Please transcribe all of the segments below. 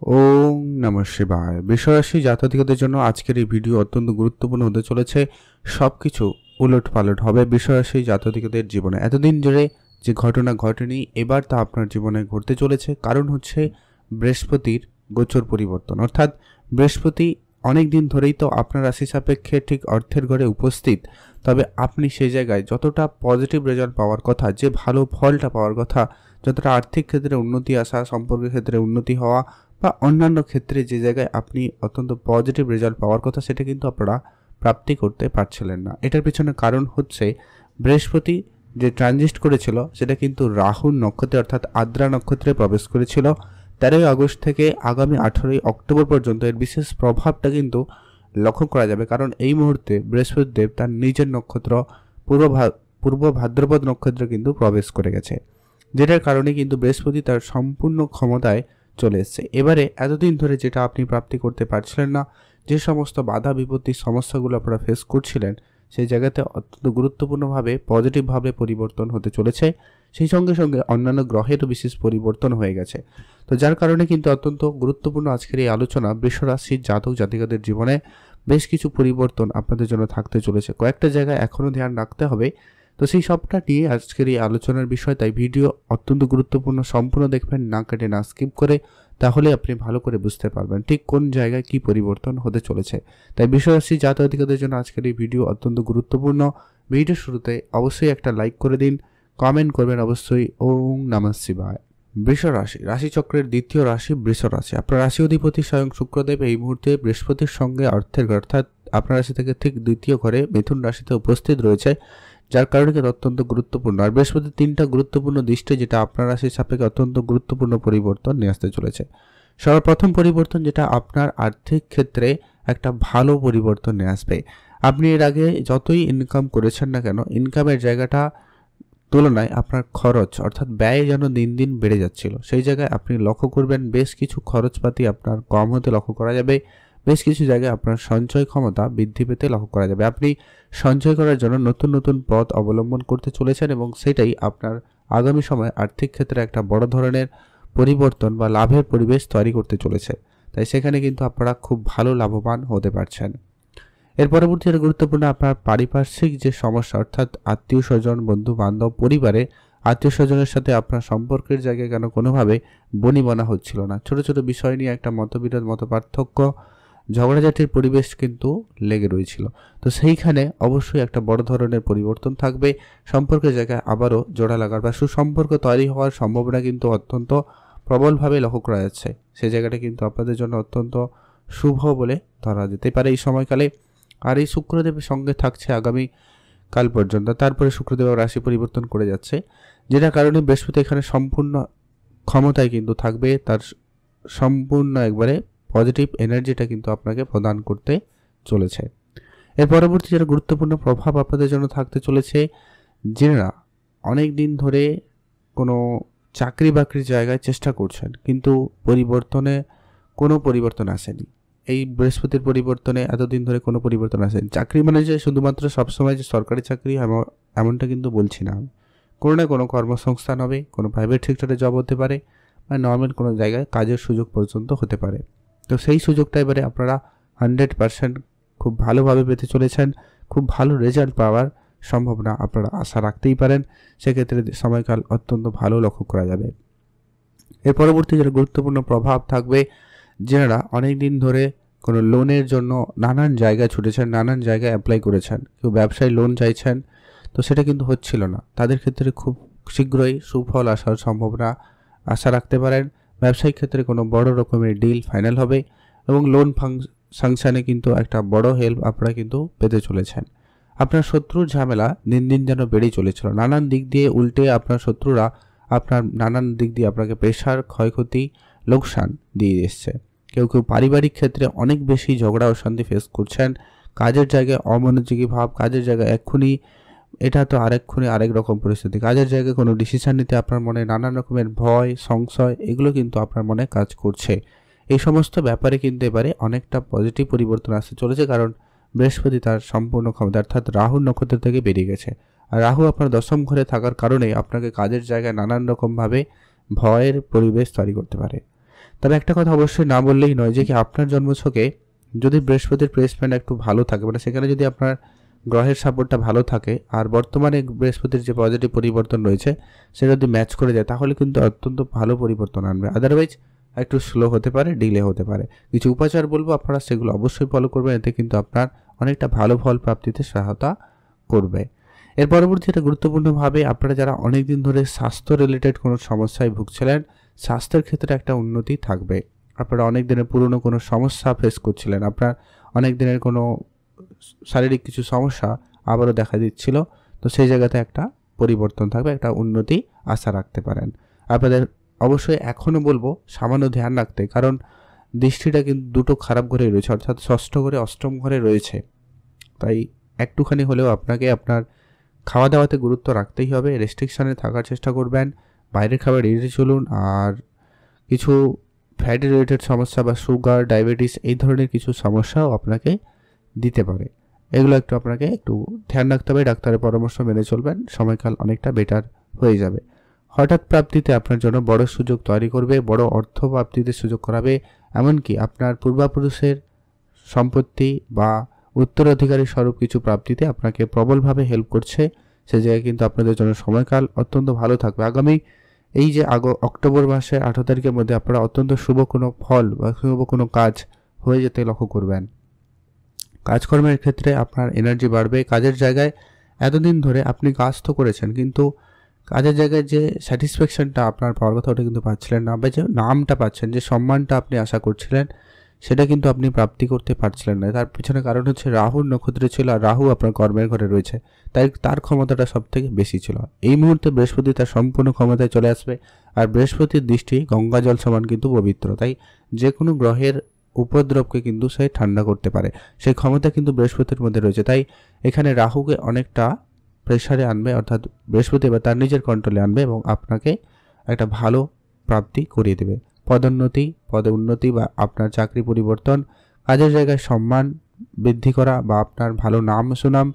ওম নমঃ শিবায়। বৃষরাশি জাতকদের জন্য আজকের এই ভিডিও অত্যন্ত গুরুত্বপূর্ণ হতে চলেছে। সবকিছু উলটপালট হবে বৃষরাশি জাতকদের জীবনে। এতদিন ধরে যে ঘটনা ঘটেনি এবার তা আপনার জীবনে ঘটতে চলেছে। কারণ হচ্ছে বৃহস্পতির গোচর পরিবর্তন, অর্থাৎ বৃহস্পতি অনেক দিন ধরেই তো আপনার রাশি সাপেক্ষে ঠিক অর্থের ঘরে উপস্থিত, তবে আপনি সেই জায়গায় যতটা পজিটিভ রেজাল্ট পাওয়ার কথা, যে ভালো ফলটা পাওয়ার কথা, যতটা আর্থিক ক্ষেত্রে উন্নতি আসা, সম্পর্কের ক্ষেত্রে উন্নতি হওয়া বা অন্যান্য ক্ষেত্রে যে জায়গায় আপনি অত্যন্ত পজিটিভ রেজাল্ট পাওয়ার কথা, সেটা কিন্তু আপনারা প্রাপ্তি করতে পারছিলেন না। এটার পিছনে কারণ হচ্ছে বৃহস্পতি যে ট্রানজিট করেছিল সেটা কিন্তু রাহুর নক্ষত্রে অর্থাৎ আদ্রা নক্ষত্রে প্রবেশ করেছিল 13ই আগস্ট থেকে আগামী 18ই অক্টোবর পর্যন্ত। এর বিশেষ প্রভাবটা কিন্তু লক্ষ্য করা যাবে, কারণ এই মুহূর্তে বৃহস্পতি দেব তার নিজের নক্ষত্র পূর্ব ভাদ্রপদ নক্ষত্রে কিন্তু প্রবেশ করে গেছে, যেটার কারণে কিন্তু বৃহস্পতি তার সম্পূর্ণ ক্ষমতায় চলে এসছে। এবারে এতদিন ধরে যেটা আপনি প্রাপ্তি করতে পারছিলেন না, যে সমস্ত বাধা বিপত্তির সমস্যাগুলো আপনারা ফেস করছিলেন, সেই জায়গাতে অত্যন্ত গুরুত্বপূর্ণভাবে পজিটিভভাবে পরিবর্তন হতে চলেছে। সেই সঙ্গে সঙ্গে অন্যান্য গ্রহেরও বিশেষ পরিবর্তন হয়ে গেছে। তো যার কারণে কিন্তু অত্যন্ত গুরুত্বপূর্ণ আজকের এই আলোচনা। বৃষরাশির জাতক জাতিকাদের জীবনে বেশ কিছু পরিবর্তন আপনাদের জন্য থাকতে চলেছে। কয়েকটা জায়গায় এখনও ধ্যান রাখতে হবে। তো সেই সবটা নিয়ে আজকের এই আলোচনার বিষয়, তাই ভিডিও অত্যন্ত গুরুত্বপূর্ণ, সম্পূর্ণ দেখবেন, না কেটে না স্কিপ করে, তাহলে আপনি ভালো করে বুঝতে পারবেন ঠিক কোন জায়গায় কি পরিবর্তন হতে চলেছে। তাই বৃষরাশি জাতকদের জন্য আজকের এই ভিডিও অত্যন্ত গুরুত্বপূর্ণ। ভিডিও শুরুতে অবশ্যই একটা লাইক করে দিন, কমেন্ট করবেন অবশ্যই ওম নমঃ শিবায়। বৃষরাশি রাশিচক্রের দ্বিতীয় রাশি বৃষরাশি। আপনার রাশি অধিপতি স্বয়ং শুক্রদেব এই মুহূর্তে বৃহস্পতির সঙ্গে অর্থের ঘর অর্থাৎ আপনার রাশি থেকে ঠিক দ্বিতীয় ঘরে মিথুন রাশিতে উপস্থিত রয়েছে, যার কারণে কিন্তু অত্যন্ত গুরুত্বপূর্ণ। আর বৃহস্পতির 3টা গুরুত্বপূর্ণ দৃষ্টি যেটা আপনার রাশির সাপেক্ষে অত্যন্ত গুরুত্বপূর্ণ পরিবর্তন নিয়ে আসতে চলেছে। সর্বপ্রথম পরিবর্তন যেটা আপনার আর্থিক ক্ষেত্রে একটা ভালো পরিবর্তন নিয়ে আসবে। আপনি এর আগে যতই ইনকাম করেছেন না কেন, ইনকামের জায়গাটা তুলনায় আপনার খরচ অর্থাৎ ব্যয় যেন দিন দিন বেড়ে যাচ্ছিল। সেই জায়গায় আপনি লক্ষ্য করবেন বেশ কিছু খরচপাতি আপনার কম হতে লক্ষ্য করা যাবে। বেশ কিছু জায়গায় আপনার সঞ্চয় ক্ষমতা বৃদ্ধি পেতে লক্ষ্য করা যাবে। আপনি সঞ্চয় করার জন্য নতুন নতুন পথ অবলম্বন করতে চলেছেন এবং সেটাই আপনার আগামী সময়ে আর্থিক ক্ষেত্রে একটা বড় ধরনের পরিবর্তন বা লাভের পরিবেশ তৈরি করতে চলেছে। তাই সেখানে কিন্তু আপনারা খুব ভালো লাভবান হতে পারছেন। এর পরবর্তী যেটা গুরুত্বপূর্ণ, আপনার পারিপার্শ্বিক যে সমস্যা অর্থাৎ আত্মীয় স্বজন, বন্ধু বান্ধব, পরিবারে আত্মীয় স্বজনের সাথে আপনার সম্পর্কের জায়গায় কেন কোনোভাবে বনিবনা হচ্ছিল না, ছোট ছোট বিষয় নিয়ে একটা মতবিরোধ, মত পার্থক্য, ঝগড়াঝাটির পরিবেশ কিন্তু লেগে রয়েছিল। তো সেইখানে অবশ্যই একটা বড় ধরনের পরিবর্তন থাকবে। সম্পর্কের জায়গায় আবারও জোড়া লাগার বা সুসম্পর্ক তৈরি হওয়ার সম্ভাবনা কিন্তু অত্যন্ত প্রবলভাবে লক্ষ্য করা যাচ্ছে। সেই জায়গাটা কিন্তু আপনাদের জন্য অত্যন্ত শুভ বলে ধরা যেতে পারে এই সময়কালে। আর এই শুক্রদেবের সঙ্গে থাকছে আগামী কাল পর্যন্ত, তারপরে শুক্রদেব রাশি পরিবর্তন করে যাচ্ছে, যেটার কারণে বৃহস্পতি এখানে সম্পূর্ণ ক্ষমতায় কিন্তু থাকবে। তার সম্পূর্ণ একবারে পজিটিভ এনার্জিটা কিন্তু আপনাকে প্রদান করতে চলেছে। এর পরবর্তী যেটা গুরুত্বপূর্ণ প্রভাব আপনাদের জন্য থাকতে চলেছে, যারা অনেক দিন ধরে কোনো চাকরি বাকরির জায়গায় চেষ্টা করছেন কিন্তু কোনো পরিবর্তন আসেনি। এই বৃহস্পতির পরিবর্তনে এতদিন ধরে কোনো পরিবর্তন আসেনি। চাকরি মানে যে শুধুমাত্র সবসময় যে সরকারি চাকরি এমনটা কিন্তু বলছি না। কোনো না কোনো কর্মসংস্থান হবে, কোনো প্রাইভেট সেক্টরে জব হতে পারে বা নর্মাল কোনো জায়গায় কাজের সুযোগ পর্যন্ত হতে পারে। তো সেই সুযোগটা এবারে আপনারা 100% খুব ভালোভাবে পেতে চলেছেন। খুব ভালো রেজাল্ট পাওয়ার সম্ভাবনা আপনারা আশা রাখতেই পারেন। সেক্ষেত্রে সময়কাল অত্যন্ত ভালো লক্ষ্য করা যাবে। এর পরবর্তী যেটা গুরুত্বপূর্ণ প্রভাব থাকবে, যারা অনেক দিন ধরে কোনো লোনের জন্য নানান জায়গায় ছুটেছেন, নানান জায়গায় অ্যাপ্লাই করেছেন, কেউ ব্যবসায় লোন চাইছেন, তো সেটা কিন্তু হচ্ছিল না, তাদের ক্ষেত্রে খুব শীঘ্রই সুফল আসার সম্ভাবনা আশা রাখতে পারেন। ব্যবসায়িক ক্ষেত্রে কোনো বড় রকমের ডিল ফাইনাল হবে এবং লোন সাংশনে কিন্তু একটা বড় হেল্প আপনারা কিন্তু পেতে চলেছেন। আপনার শত্রুর ঝামেলা দিন দিন যেন বেড়েই চলেছিল, নানান দিক দিয়ে উল্টে আপনার শত্রুরা আপনার নানান দিক দিয়ে আপনাকে প্রেশার, ক্ষয়ক্ষতি, লোকসান দিয়ে এসছে। কেউ কেউ পারিবারিক ক্ষেত্রে অনেক বেশি ঝগড়া অশান্তি ফেস করছেন। কাজের জায়গায় অমনোযোগী ভাব, কাজের জায়গায় এক্ষুনি এটা তো আরেকক্ষণে আরেক রকম পরিস্থিতি। কাজের জায়গায় কোনো ডিসিশন নিতে আপনার মনে নানান রকমের ভয়, সংশয়, এগুলো কিন্তু আপনার মনে কাজ করছে। এই সমস্ত ব্যাপারে কিন্তু এবারে অনেকটা পজিটিভ পরিবর্তন আসতে চলেছে, কারণ বৃহস্পতি তার সম্পূর্ণ ক্ষমতা অর্থাৎ রাহুর নক্ষত্র থেকে বেরিয়ে গেছে। আর রাহু আপনার দশম ঘরে থাকার কারণে আপনাকে কাজের জায়গায় নানান রকমভাবে ভয়ের পরিবেশ তৈরি করতে পারে। তবে একটা কথা অবশ্যই না বললেই নয় যে কি আপনার জন্মছকে যদি বৃহস্পতির প্লেসমেন্ট একটু ভালো থাকে, মানে সেখানে যদি আপনার গ্রহের সাপোর্টটা ভালো থাকে আর বর্তমানে বৃহস্পতির যে পজিটিভ পরিবর্তন রয়েছে সেটা যদি ম্যাচ করে যায় তাহলে কিন্তু অত্যন্ত ভালো পরিবর্তন আনবে। আদারওয়াইজ একটু স্লো হতে পারে, ডিলে হতে পারে। কিছু উপাচার বলবো, আপনারা সেগুলো অবশ্যই ফলো করবেন, এতে কিন্তু আপনার অনেকটা ভালো ফল প্রাপ্তিতে সহায়তা করবে। এর পরবর্তী একটা গুরুত্বপূর্ণভাবে আপনারা যারা অনেক দিন ধরে স্বাস্থ্য রিলেটেড কোনো সমস্যায় ভুগছিলেন, স্বাস্থ্যের ক্ষেত্রে একটা উন্নতি থাকবে। আপনারা অনেক দিনের পুরনো কোনো সমস্যা ফেস করছিলেন, আপনার অনেক দিনের কোনো শারীরিক কিছু সমস্যা আবারও দেখা দিচ্ছিল, তো সেই জায়গাতে একটা পরিবর্তন থাকবে, একটা উন্নতি আশা রাখতে পারেন। আপনাদের অবশ্যই এখনও বলবো সামান্য ধ্যান রাখতে, কারণ দৃষ্টিটা কিন্তু দুটো খারাপ ঘরে রয়েছে, অর্থাৎ ষষ্ঠ ঘরে অষ্টম ঘরে রয়েছে। তাই একটুখানি হলেও আপনাকে আপনার খাওয়া দাওয়াতে গুরুত্ব রাখতেই হবে, রেস্ট্রিকশানে থাকার চেষ্টা করবেন, বাইরের খাবার এড়িয়ে চলুন। আর কিছু ফ্যাটি রিলেটেড সমস্যা বা সুগার, ডায়াবেটিস এই ধরনের কিছু সমস্যাও আপনাকে দিতে পারে, এগুলো একটু আপনাকে একটু ধ্যান রাখতে হবে, ডাক্তারের পরামর্শ মেনে চলবেন, সময়কাল অনেকটা বেটার হয়ে যাবে। হঠাৎ প্রাপ্তিতে আপনার জন্য বড় সুযোগ তৈরি করবে, বড় অর্থ প্রাপ্তিতে সুযোগ করাবে, এমনকি আপনার পূর্বপুরুষের সম্পত্তি বা উত্তরাধিকারী স্বরূপ কিছু প্রাপ্তিতে আপনাকে প্রবলভাবে হেল্প করছে। সে জায়গায় কিন্তু আপনাদের জন্য সময়কাল অত্যন্ত ভালো থাকবে। আগামী এই যে অক্টোবর মাসের 18 তারিখের মধ্যে আপনারা অত্যন্ত শুভ কোনো ফল বা শুভ কোনো কাজ হয়ে যেতে লক্ষ্য করবেন। কাজকর্মের ক্ষেত্রে আপনার এনার্জি বাড়বে। কাজের জায়গায় এতদিন ধরে আপনি কাজ তো করেছেন, কিন্তু কাজের জায়গায় যে স্যাটিসফ্যাকশনটা আপনার পাওয়ার কথা ওটা কিন্তু পাচ্ছিলেন না, বা যে নামটা পাচ্ছেন, যে সম্মানটা আপনি আশা করছিলেন সেটা কিন্তু আপনি প্রাপ্তি করতে পারছিলেন না। তার পিছনে কারণ হচ্ছে রাহুর নক্ষত্রে ছিল, আর রাহু আপনার কর্মের ঘরে রয়েছে, তাই তার ক্ষমতাটা সব থেকে বেশি ছিল। এই মুহূর্তে বৃহস্পতি তার সম্পূর্ণ ক্ষমতায় চলে আসবে, আর বৃহস্পতির দৃষ্টি গঙ্গা জল সমান কিন্তু পবিত্র, তাই যে কোনো গ্রহের উপদ্রবকে কিন্তু সে ঠান্ডা করতে পারে, সেই ক্ষমতা কিন্তু বৃহস্পতির মধ্যে রয়েছে। তাই এখানে রাহুকে অনেকটা প্রেসারে আনবে, অর্থাৎ বৃহস্পতি বা তার নিজের কন্ট্রোলে আনবে এবং আপনাকে একটা ভালো প্রাপ্তি করিয়ে দেবে। পদোন্নতি, পদে উন্নতি বা আপনার চাকরি পরিবর্তন, কাজের জায়গায় সম্মান বৃদ্ধি করা বা আপনার ভালো নাম সুনাম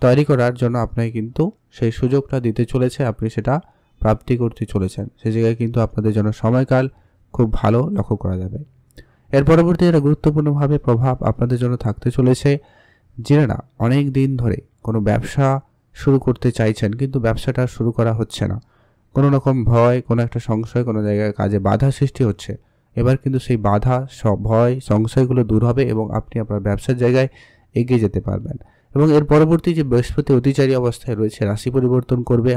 তৈরি করার জন্য আপনাকে কিন্তু সেই সুযোগটা দিতে চলেছে, আপনি সেটা প্রাপ্তি করতে চলেছেন। সেই জায়গায় কিন্তু আপনাদের জন্য সময়কাল খুব ভালো লক্ষ্য করা যাবে। এর পরবর্তী একটা গুরুত্বপূর্ণভাবে প্রভাব আপনাদের জন্য থাকতে চলেছে, যারা অনেক দিন ধরে কোনো ব্যবসা শুরু করতে চাইছেন কিন্তু ব্যবসাটা শুরু করা হচ্ছে না, কোনো রকম ভয়, কোনো একটা সংশয়, কোনো জায়গায় কাজে বাধা সৃষ্টি হচ্ছে, এবার কিন্তু সেই বাধা, ভয়, সংশয়গুলো দূর হবে এবং আপনি আপনার ব্যবসার জায়গায় এগিয়ে যেতে পারবেন। এবং এর পরবর্তী যে বৃহস্পতি অতিচারী অবস্থায় রয়েছে, রাশি পরিবর্তন করবে,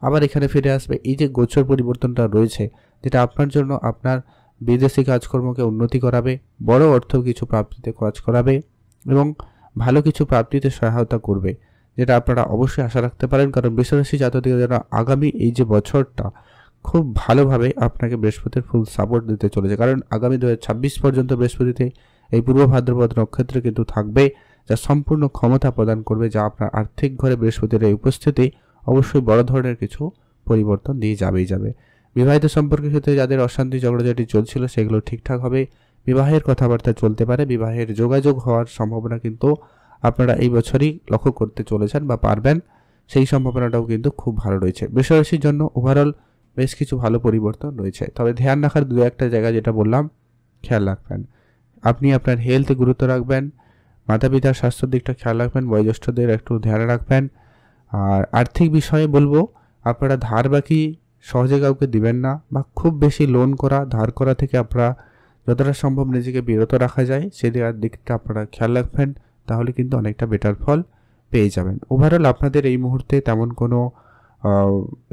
আবার এখানে ফিরে আসবে। এই যে গোচর পরিবর্তনটা রয়েছে, যেটা আপনার জন্য আপনার বিদেশি কাজকর্মকে উন্নতি করাবে, বড় অর্থ কিছু প্রাপ্তিতে কাজ করাবে এবং ভালো কিছু প্রাপ্তিতে সহায়তা করবে, যেটা আপনারা অবশ্যই আশা রাখতে পারেন। কারণ বৃষরাশি জাতকদের যারা আগামী এই যে বছরটা খুব ভালোভাবে আপনাকে বৃহস্পতির ফুল সাপোর্ট দিতে চলেছে, কারণ আগামী 2026 পর্যন্ত বৃহস্পতিতে এই পূর্ব ভাদ্রপদ নক্ষত্রে কিন্তু থাকবে, যা সম্পূর্ণ ক্ষমতা প্রদান করবে, যা আপনার আর্থিক ঘরে বৃহস্পতির এই উপস্থিতি অবশ্যই বড় ধরনের কিছু পরিবর্তন দিয়ে যাবে। বিবাহিত সম্পর্কের ক্ষেত্রে যাদের অশান্তি ঝগড়াঝাটি চলছিল সেগুলো ঠিকঠাক হবে, বিবাহের কথাবার্তা চলতে পারে, বিবাহের যোগাযোগ হওয়ার সম্ভাবনা কিন্তু আপনারা এই বছরই লক্ষ্য করতে চলেছেন বা পারবেন, সেই সম্ভাবনাটাও কিন্তু খুব ভালো রয়েছে। বৃষরাশির জন্য ওভারঅল বেশ কিছু ভালো পরিবর্তন রয়েছে, তবে ধ্যান রাখার দু একটা জায়গা যেটা বললাম খেয়াল রাখবেন। আপনি আপনার হেলথে গুরুত্ব রাখবেন, মাতা পিতার স্বাস্থ্যের দিকটা খেয়াল রাখবেন, বয়োজ্যেষ্ঠদের একটু ধ্যান রাখবেন। আর আর্থিক বিষয়ে বলবো, আপনারা ধার বাকি সহজে কাউকে দিবেন না, বা খুব বেশি লোন করা, ধার করা থেকে আপনারা যতটা সম্ভব নিজেকে বিরত রাখা যায় সেদিকের দিকটা আপনারা খেয়াল রাখবেন, তাহলে কিন্তু অনেকটা বেটার ফল পেয়ে যাবেন। ওভারঅল আপনাদের এই মুহূর্তে তেমন কোনো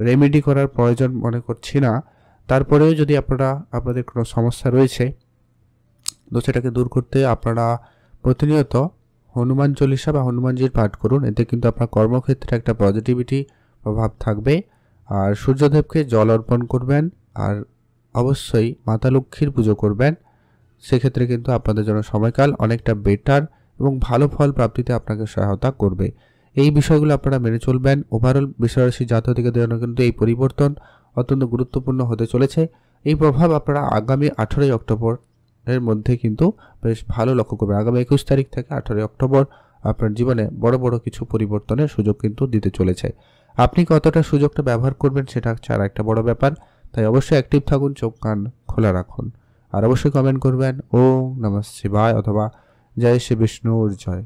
রেমেডি করার প্রয়োজন মনে করছি না, তারপরেও যদি আপনাদের কোনো সমস্যা রয়েছে তো সেটাকে দূর করতে আপনারা প্রতিনিয়ত হনুমান চল্লিশা বা হনুমানজির পাঠ করুন, এতে কিন্তু আপনার কর্মক্ষেত্রে একটা পজিটিভিটি প্রভাব থাকবে। আর সূর্যদেবকে জল অর্পণ করবেন, আর অবশ্যই মাতা লক্ষ্মীর পুজো করবেন, সেক্ষেত্রে কিন্তু আপনাদের জন্য সময়কাল অনেকটা বেটার এবং ভালো ফল প্রাপ্তিতে আপনাকে সহায়তা করবে। এই বিষয়গুলো আপনারা মেনে চলবেন। ওভারঅল বৃষরাশি জাতকদের জন্য কিন্তু এই পরিবর্তন অত্যন্ত গুরুত্বপূর্ণ হতে চলেছে। এই প্রভাব আপনারা আগামী 18 অক্টোবর এর মধ্যে কিন্তু বেশ ভালো লক্ষ্য করবেন। আগামী 21 তারিখ থেকে 18 অক্টোবর আপনার জীবনে বড় বড় কিছু পরিবর্তনের সুযোগ কিন্তু দিতে চলেছে। আপনি কতটা সুযোগটা ব্যবহার করবেন সেটা হচ্ছে আর একটা বড় ব্যাপার। তাই অবশ্যই অ্যাক্টিভ থাকুন, চোখ কান খোলা রাখুন। আর অবশ্যই কমেন্ট করবেন ওম নমঃ শিবায় অথবা জয় শ্রী বিষ্ণুর জয়।